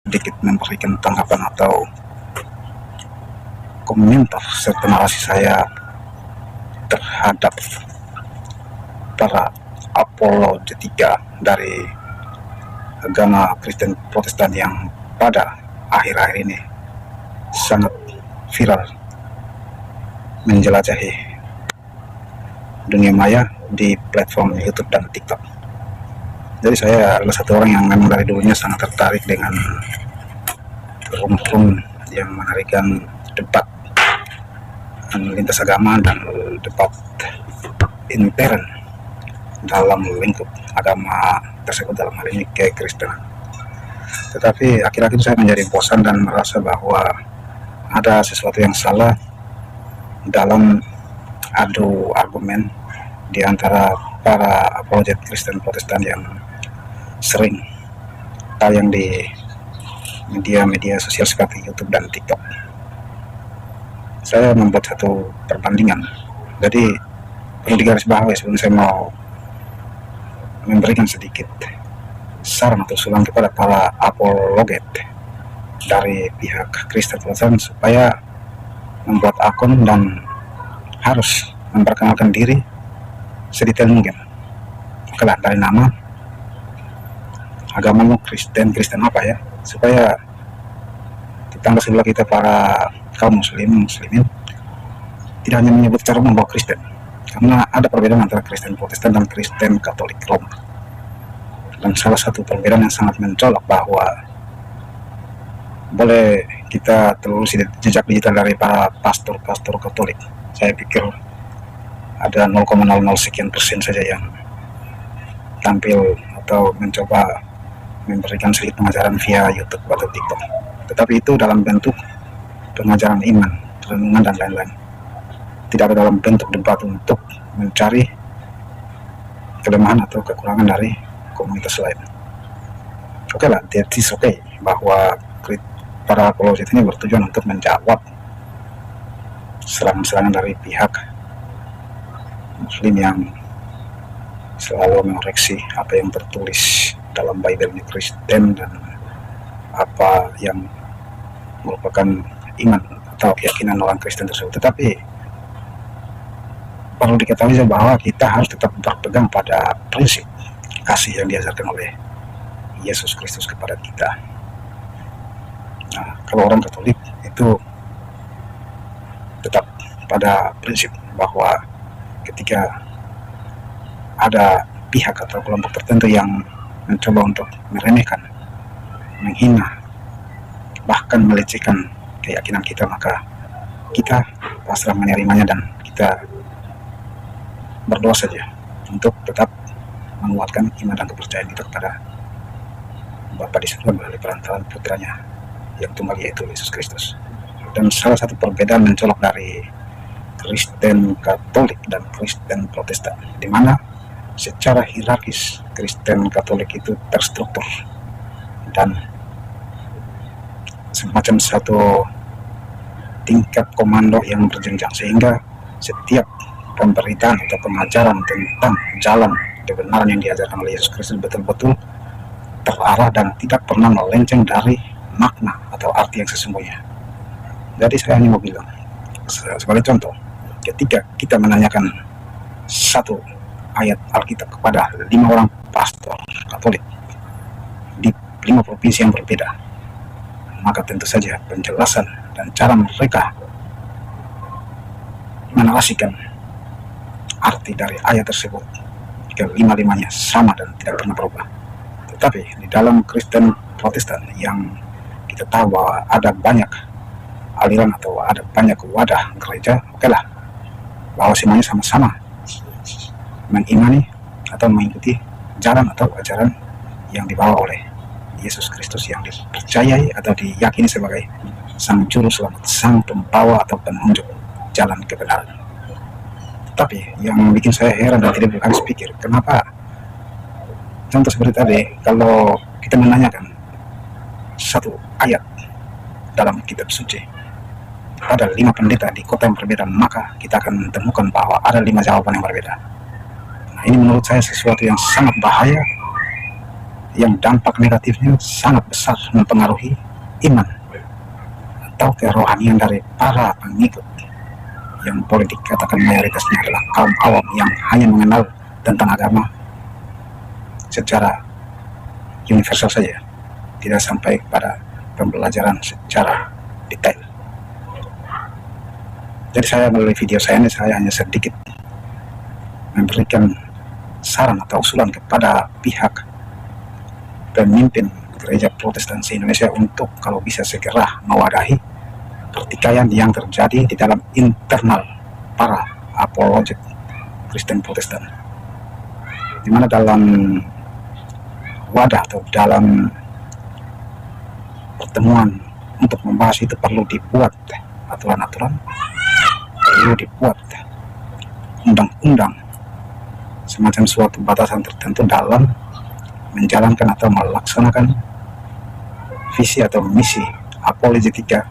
sedikit memberikan tanggapan atau komentar serta narasi saya terhadap para apologetika dari agama Kristen Protestan yang pada akhir-akhir ini sangat viral menjelajahi dunia maya di platform YouTube dan TikTok. Jadi saya adalah satu orang yang memang dari dulunya sangat tertarik dengan forum yang menarikan debat lintas agama dan debat intern dalam lingkup agama tersebut, dalam hal ini kekristenan. Tetapi akhir-akhir saya menjadi bosan dan merasa bahwa ada sesuatu yang salah dalam adu argumen di antara para apologet Kristen Protestan yang sering tayang di media-media sosial seperti YouTube dan TikTok. Saya membuat satu perbandingan. Jadi perlu digarisbawahi sebelum saya mau memberikan sedikit saran atau usulan kepada para apologet dari pihak Kristen Protestan supaya membuat akun dan harus memperkenalkan diri sedetail mungkin. Okelah, dari nama, agamamu Kristen apa ya, supaya tetangga sebelah kita para kaum muslimin tidak hanya menyebut cara membawa Kristen, karena ada perbedaan antara Kristen Protestan dan Kristen Katolik Roma. Dan salah satu perbedaan yang sangat mencolok bahwa boleh kita telusuri jejak digital dari para pastor-pastor Katolik. Saya pikir ada 0,00 sekian persen saja yang tampil atau mencoba memberikan sedikit pengajaran via YouTube atau TikTok. Tetapi itu dalam bentuk pengajaran iman, renungan dan lain-lain. Tidak ada dalam bentuk debat untuk mencari kelemahan atau kekurangan dari komunitas lain. Oke lah, that is okay, bahwa para apologet ini bertujuan untuk menjawab serangan-serangan dari pihak muslim yang selalu mengoreksi apa yang tertulis dalam Bible Kristen dan apa yang merupakan iman atau keyakinan orang Kristen tersebut. Tetapi perlu diketahui bahwa kita harus tetap berpegang pada prinsip kasih yang diajarkan oleh Yesus Kristus kepada kita. Nah, kalau orang Katolik itu tetap pada prinsip bahwa ketika ada pihak atau kelompok tertentu yang mencoba untuk meremehkan, menghina, bahkan melecehkan keyakinan kita, maka kita pasrah menerimanya dan kita berdoa saja untuk tetap menguatkan iman dan kepercayaan kita kepada Bapa di surga melalui perantaraan putranya yang tunggal, yaitu Yesus Kristus. Dan salah satu perbedaan mencolok dari Kristen Katolik dan Kristen Protestan, di mana secara hierarkis Kristen Katolik itu terstruktur dan semacam satu tingkat komando yang berjenjang, sehingga setiap pemberitaan atau pengajaran tentang jalan kebenaran yang diajarkan oleh Yesus Kristus betul-betul terarah dan tidak pernah melenceng dari makna atau arti yang sesungguhnya. Jadi saya hanya mau bilang, sebagai contoh, ketika kita menanyakan satu ayat Alkitab kepada 5 orang pastor Katolik di 5 provinsi yang berbeda, maka tentu saja penjelasan dan cara mereka menarasikan arti dari ayat tersebut kelima-limanya sama dan tidak pernah berubah. Tetapi di dalam Kristen Protestan yang kita tahu bahwa ada banyak aliran atau ada banyak wadah gereja, okelah, bahwa semuanya sama-sama mengimani atau mengikuti jalan atau ajaran yang dibawa oleh Yesus Kristus, yang dipercayai atau diyakini sebagai sang juru selamat, sang pembawa atau penunjuk jalan kebenaran. Tapi yang bikin saya heran dan tidak habis pikir, kenapa contoh seperti tadi, kalau kita menanyakan satu ayat dalam kitab suci pada 5 pendeta di kota yang berbeda, maka kita akan temukan bahwa ada 5 jawaban yang berbeda. Nah, ini menurut saya sesuatu yang sangat bahaya, yang dampak negatifnya sangat besar mempengaruhi iman atau kerohanian dari para pengikut, yang boleh dikatakan mayoritasnya adalah kaum awam yang hanya mengenal tentang agama secara universal saja, tidak sampai pada pembelajaran secara detail. Jadi saya melalui video saya ini, saya hanya sedikit memberikan saran atau usulan kepada pihak pemimpin gereja Protestan se-Indonesia untuk kalau bisa segera mewadahi pertikaian yang terjadi di dalam internal para apologet Kristen Protestan, di mana dalam wadah atau dalam pertemuan untuk membahas itu perlu dibuat aturan-aturan, perlu dibuat undang-undang, semacam suatu batasan tertentu dalam menjalankan atau melaksanakan visi atau misi apologetika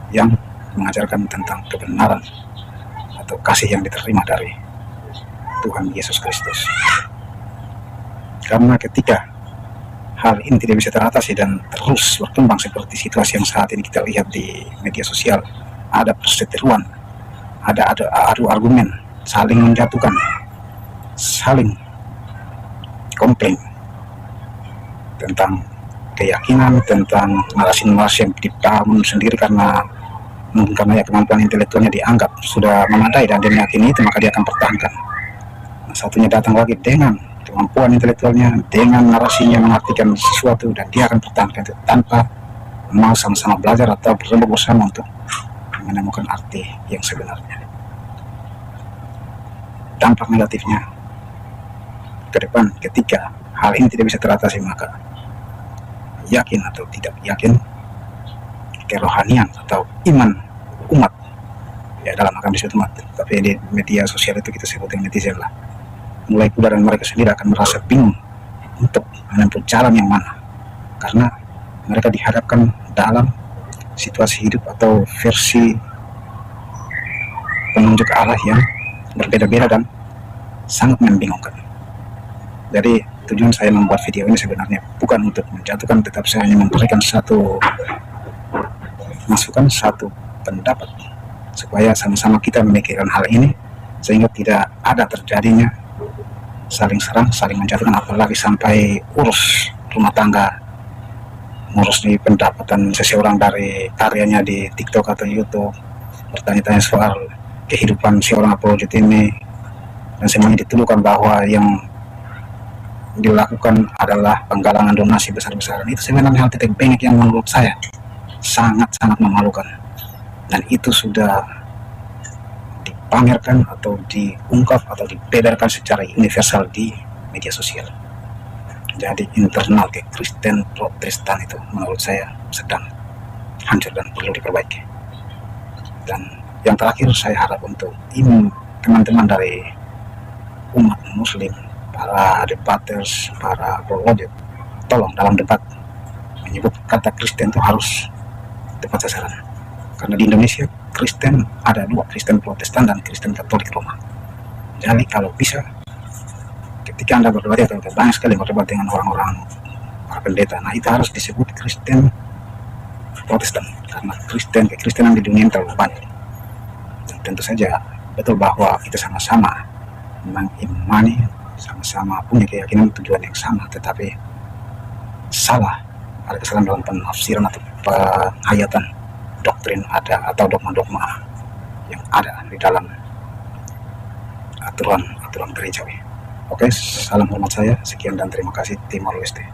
yang mengajarkan tentang kebenaran atau kasih yang diterima dari Tuhan Yesus Kristus. Karena ketika hal ini tidak bisa teratasi dan terus berkembang seperti situasi yang saat ini kita lihat di media sosial, ada perseteruan, ada adu argumen, saling menjatuhkan, saling komplain tentang keyakinan, tentang narasi-narasi yang dibangun sendiri karena mungkin karena kemampuan intelektualnya dianggap sudah memadai dan dia meyakini itu, maka dia akan pertahankan. Nah, satunya datang lagi dengan kemampuan intelektualnya, dengan narasinya mengartikan sesuatu, dan dia akan pertahankan itu tanpa mau sama-sama belajar atau berlomba bersama untuk menemukan arti yang sebenarnya. Dampak negatifnya ke depan ketika hal ini tidak bisa teratasi, maka yakin atau tidak yakin, kerohanian atau iman umat, ya dalam agama disebut umat, tapi di media sosial itu kita sebut yang netizen lah, mulai pula dan mereka sendiri akan merasa bingung untuk menempuh jalan yang mana, karena mereka dihadapkan dalam situasi hidup atau versi penunjuk Allah yang berbeda-beda dan sangat membingungkan. Jadi tujuan saya membuat video ini sebenarnya bukan untuk menjatuhkan, tetap saya hanya memberikan satu masukan, satu pendapat, supaya sama-sama kita memikirkan hal ini sehingga tidak ada terjadinya saling serang, saling menjatuhkan, apalagi sampai urus rumah tangga, ngurus di pendapatan seseorang dari karyanya di TikTok atau YouTube, bertanya-tanya soal kehidupan si orang apologet ini, dan semuanya dituduhkan bahwa yang dilakukan adalah penggalangan donasi besar-besaran. Itu sebenarnya hal titik bengek yang menurut saya sangat-sangat memalukan, dan itu sudah dipamerkan atau diungkap atau dibedarkan secara universal di media sosial. Jadi internal ke Kristen Protestan itu menurut saya sedang hancur dan perlu diperbaiki. Dan yang terakhir, saya harap untuk teman-teman dari umat muslim, para debaters, para apologet, tolong dalam debat menyebut kata Kristen itu harus tepat sasaran. Karena di Indonesia Kristen ada dua, Kristen Protestan dan Kristen Katolik Roma. Jadi kalau bisa ketika Anda berdebat, atau banyak sekali berdebat dengan orang-orang para pendeta, nah itu harus disebut Kristen Protestan, karena kekristenan di dunia ini terlalu banyak. Dan tentu saja betul bahwa kita sama-sama mengimani, sama-sama punya keyakinan tujuan yang sama, tetapi salah, ada kesalahan dalam penafsiran atau penghayatan doktrin ada atau dogma-dogma yang ada di dalam aturan gerejawi. Oke, salam hormat saya, sekian dan terima kasih. Timor Leste.